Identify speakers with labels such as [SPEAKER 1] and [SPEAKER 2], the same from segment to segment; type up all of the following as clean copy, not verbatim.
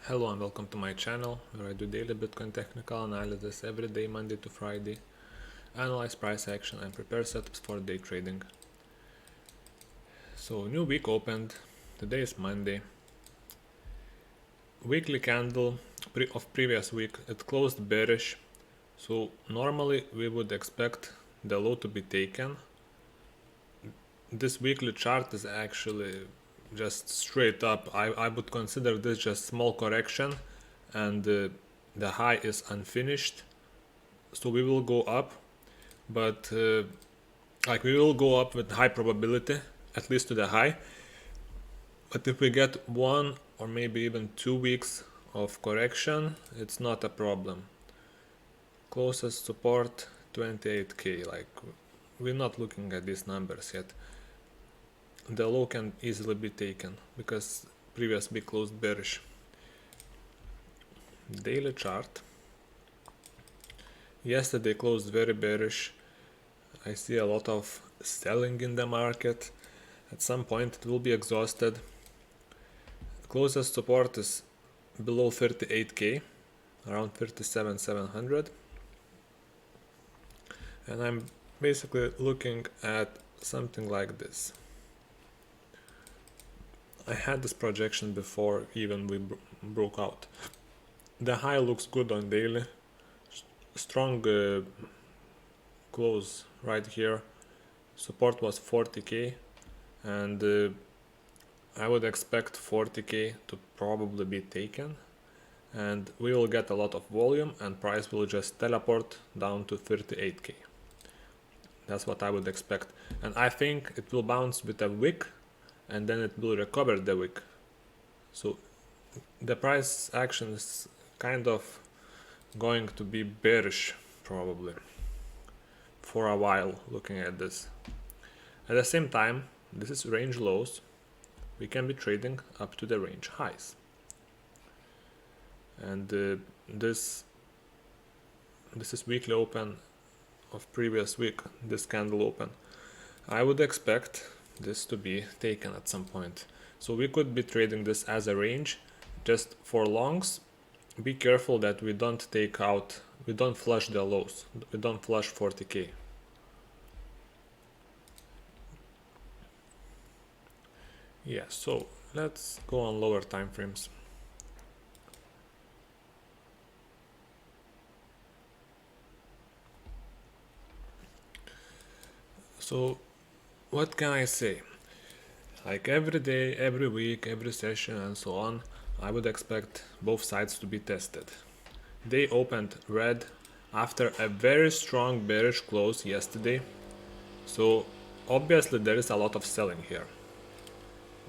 [SPEAKER 1] Hello and welcome to my channel where I do daily Bitcoin technical analysis every day, Monday to Friday, analyze price action and prepare setups for day trading. So new week opened, today is Monday. Weekly candle of previous week, it closed bearish, so normally we would expect the low to be taken. This weekly chart is actually just straight up. I would consider this just small correction and the high is unfinished, so we will go up, but we will go up with high probability, at least to the high. But if we get 1 or maybe even 2 weeks of correction, it's not a problem. Closest support 28k, we're not looking at these numbers yet. The low can easily be taken because previous week closed bearish. Daily chart. Yesterday closed very bearish. I see a lot of selling in the market. At some point it will be exhausted. Closest support is below 38k, around 37,700. And I'm basically looking at something like this. I had this projection before even we broke out. The high looks good on daily. Strong close right here. Support was 40k, and I would expect 40k to probably be taken, and we will get a lot of volume and price will just teleport down to 38k. That's what I would expect, and I think it will bounce with a wick and then it will recover the wick. So the price action is kind of going to be bearish probably for a while looking at this. At the same time, this is range lows. We can be trading up to the range highs. And this is weekly open of previous week, this candle open. I would expect this to be taken at some point. So we could be trading this as a range. Just for longs, be careful that we don't flush the lows. We don't flush 40k. Yeah, so let's go on lower time frames. So what can I say? Like every day, every week, every session and so on, I would expect both sides to be tested. They opened red after a very strong bearish close yesterday, so obviously there is a lot of selling here.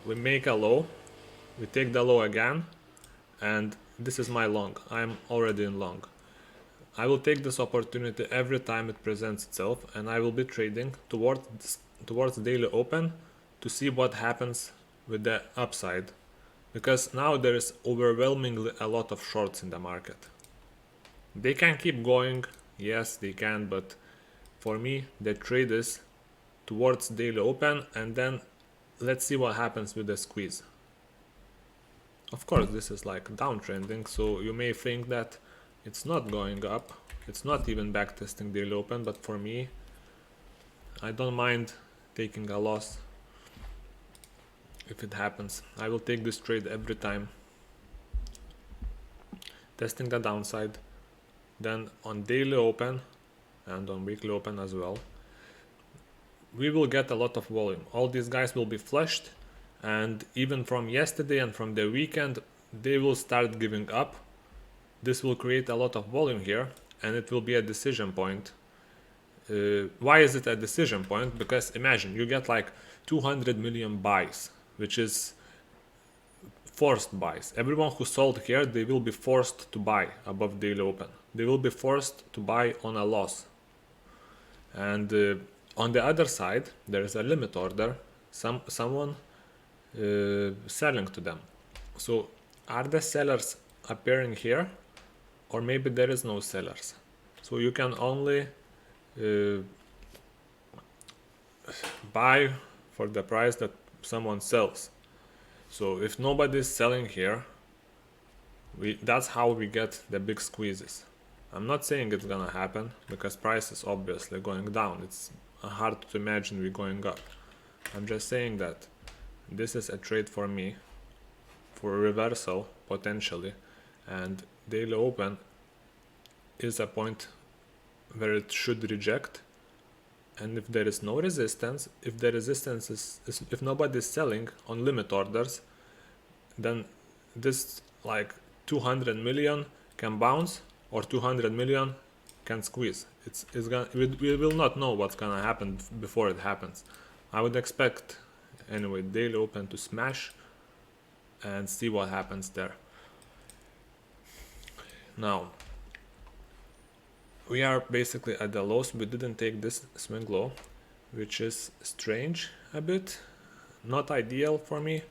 [SPEAKER 1] We make a low, we take the low again, and this is my long. I'm already in long. I will take this opportunity every time it presents itself, and I will be trading towards daily open to see what happens with the upside, because now there is overwhelmingly a lot of shorts in the market. They can keep going, yes they can, but for me the trade is towards daily open, and then let's see what happens with the squeeze. Of course this is like downtrending, so you may think that it's not going up, it's not even backtesting daily open, but for me, I don't mind taking a loss if it happens. I will take this trade every time, testing the downside, then on daily open and on weekly open as well, we will get a lot of volume. All these guys will be flushed, and even from yesterday and from the weekend, they will start giving up. This will create a lot of volume here, and it will be a decision point. Why is it a decision point? Because imagine you get like 200 million buys, which is forced buys. Everyone who sold here, they will be forced to buy above daily open. They will be forced to buy on a loss. And on the other side, there is a limit order, someone selling to them. So are the sellers appearing here, or maybe there is no sellers? So you can only buy for the price that someone sells. So if nobody is selling here, That's how we get the big squeezes. I'm not saying it's gonna happen because price is obviously going down. It's hard to imagine we going up. I'm just saying that this is a trade for me for a reversal potentially, and daily open is a point where it should reject. And if there is no resistance, if the resistance is if nobody is selling on limit orders, then this like 200 million can bounce or 200 million can squeeze. It's gonna we will not know what's gonna happen before it happens. I would expect anyway daily open to smash and see what happens there. Now we are basically at the lows. We didn't take this swing low, which is strange a bit, not ideal for me,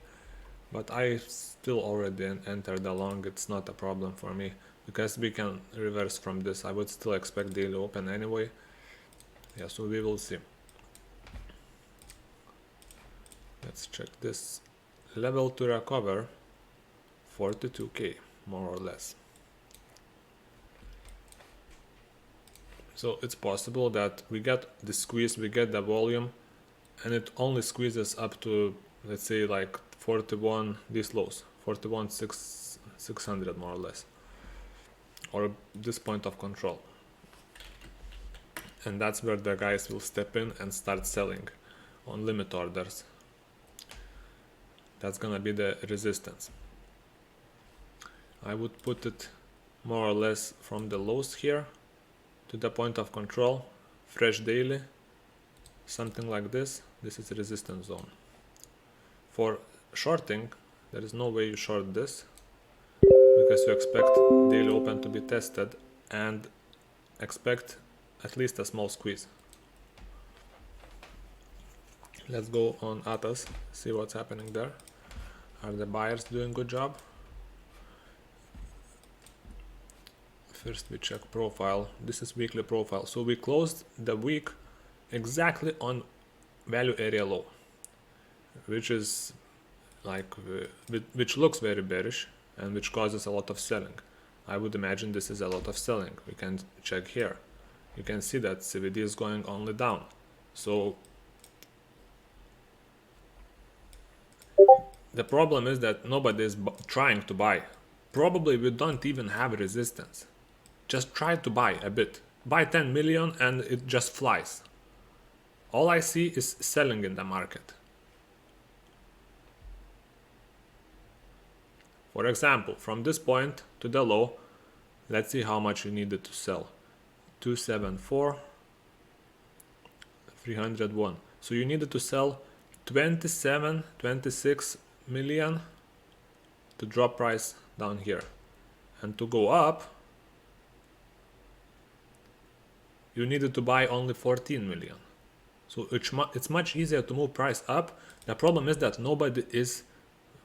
[SPEAKER 1] but I still already entered the long. It's not a problem for me because we can reverse from this. I would still expect daily open anyway. Yeah, so we will see. Let's check this level to recover, 42k more or less. So it's possible that we get the squeeze, we get the volume, and it only squeezes up to, let's say, like 41, these lows, 41 600 more or less, or this point of control. And that's where the guys will step in and start selling on limit orders. That's gonna be the resistance. I would put it more or less from the lows here to the point of control, fresh daily, something like this. This is a resistance zone. For shorting, there is no way you short this because you expect daily open to be tested and expect at least a small squeeze. Let's go on Atas, see what's happening there. Are the buyers doing good job? First we check profile. This is weekly profile. So we closed the week exactly on value area low, which is like which looks very bearish and which causes a lot of selling. I would imagine this is a lot of selling. We can check here. You can see that CVD is going only down. So the problem is that nobody is trying to buy. Probably we don't even have resistance. Just try to buy a bit. Buy 10 million and it just flies. All I see is selling in the market. For example, from this point to the low, let's see how much you needed to sell. 274, 301. So you needed to sell 27, 26 million to drop price down here. And to go up, you needed to buy only 14 million. So it's much easier to move price up. The problem is that nobody is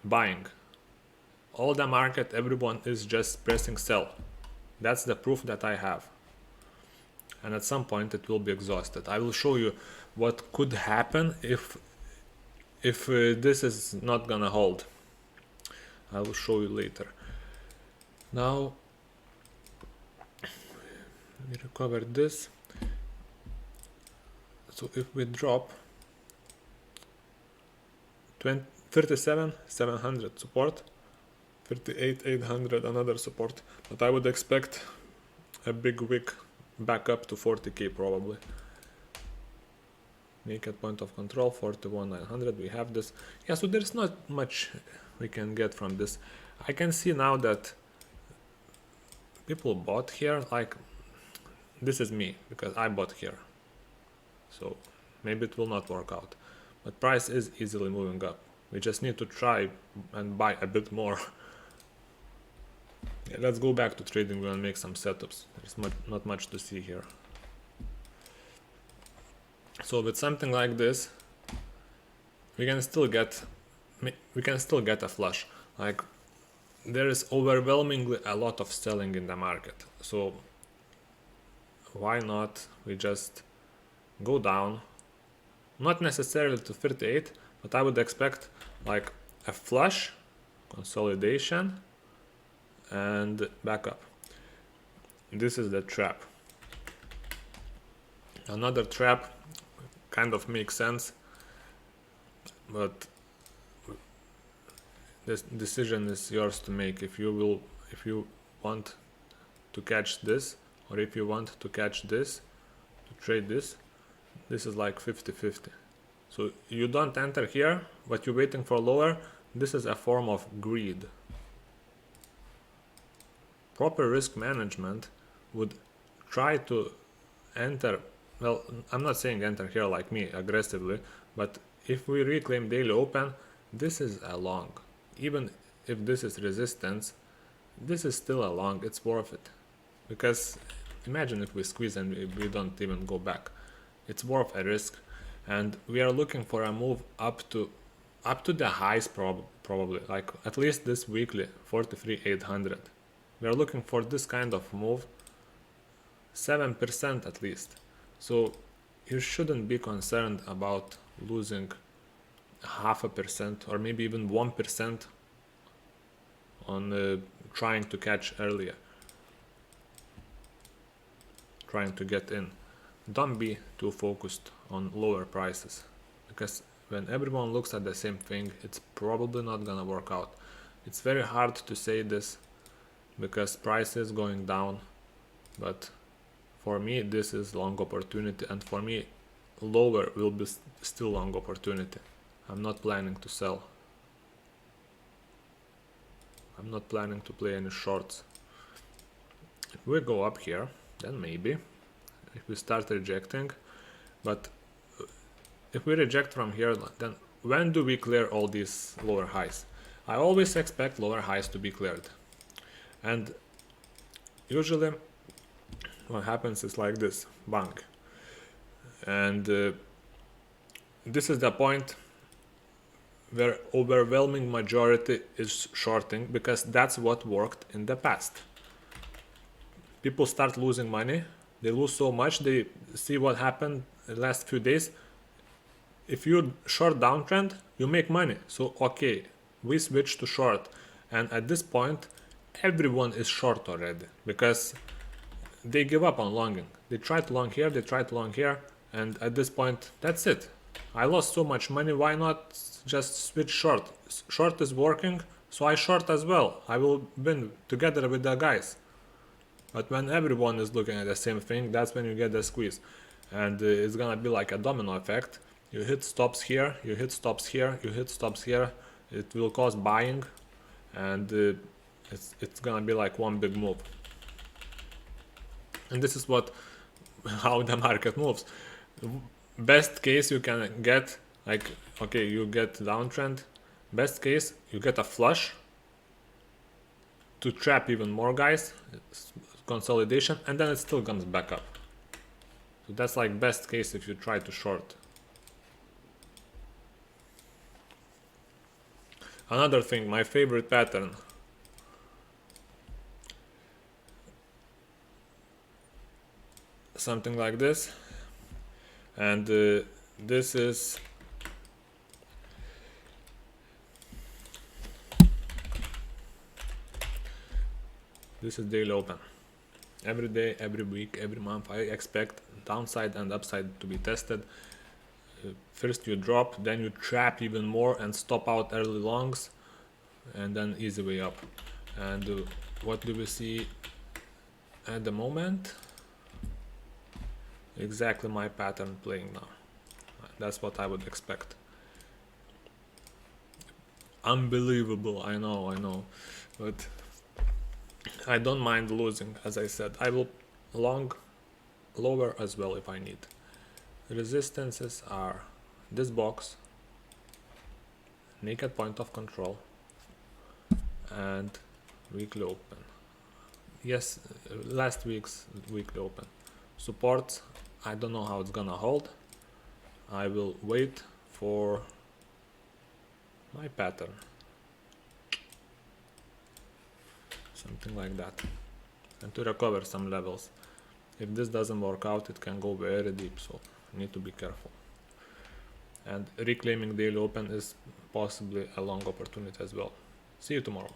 [SPEAKER 1] buying. All the market, everyone is just pressing sell. That's the proof that I have. And at some point it will be exhausted. I will show you what could happen if this is not gonna hold. I will show you later. Now we recovered this. So if we drop 37 700 support, 38 800 another support, but I would expect a big wick back up to 40k probably. Naked point of control 41 900. We have this. Yeah, so there's not much we can get from this. I can see now that people bought here. Like, this is me because I bought here, so maybe it will not work out, but price is easily moving up. We just need to try and buy a bit more. Yeah, let's go back to trading view and make some setups. There's not much to see here. So with something like this, we can still get a flush. Like, there is overwhelmingly a lot of selling in the market, so why not we just go down, not necessarily to 38, but I would expect like a flush, consolidation, and back up. This is the trap. Another trap kind of makes sense, but this decision is yours to make. If you want to catch this, or if you want to catch this, to trade this is like 50-50. So you don't enter here, but you're waiting for lower. This is a form of greed. Proper risk management would try to enter, well, I'm not saying enter here like me aggressively, but if we reclaim daily open, this is a long. Even if this is resistance, this is still a long. It's worth it, because imagine if we squeeze and we don't even go back. It's worth a risk, and we are looking for a move up to the highs, probably like at least this weekly 43,800. We are looking for this kind of move, 7% at least. So you shouldn't be concerned about losing 0.5% or maybe even 1% on trying to catch earlier, trying to get in. Don't be too focused on lower prices, because when everyone looks at the same thing, it's probably not gonna work out. It's very hard to say this because price is going down, but for me this is long opportunity, and for me lower will be still long opportunity. I'm not planning to sell. I'm not planning to play any shorts. If we go up here, then maybe. If we start rejecting, but if we reject from here, then when do we clear all these lower highs? I always expect lower highs to be cleared, and usually what happens is like this, bang, and this is the point where overwhelming majority is shorting, because that's what worked in the past. People start losing money. They lose so much, they see what happened the last few days. If you short downtrend, you make money. So okay, we switch to short, and at this point everyone is short already, because they give up on longing. They try to long here, they try to long here, and at this point that's it. I lost so much money, why not just switch short? Short is working, so I short as well. I will win together with the guys. But when everyone is looking at the same thing, that's when you get the squeeze. And it's gonna be like a domino effect. You hit stops here, you hit stops here, you hit stops here. It will cause buying, and it's gonna be like one big move. And this is how the market moves. Best case you can get, like, okay, you get downtrend. Best case, you get a flush to trap even more guys, consolidation, and then it still comes back up. So that's like best case if you try to short. Another thing, my favorite pattern. Something like this, and this is daily open. Every day, every week, every month I expect downside and upside to be tested. First you drop, then you trap even more and stop out early longs, and then easy way up. And what do we see at the moment? Exactly my pattern playing now. That's what I would expect. Unbelievable, I know, but I don't mind losing. As I said, I will long lower as well if I need. Resistances are this box, naked point of control, and weekly open. Yes, last week's weekly open. Supports, I don't know how it's gonna hold. I will wait for my pattern. Something like that. And to recover some levels. If this doesn't work out, it can go very deep, so you need to be careful. And reclaiming daily open is possibly a long opportunity as well. See you tomorrow.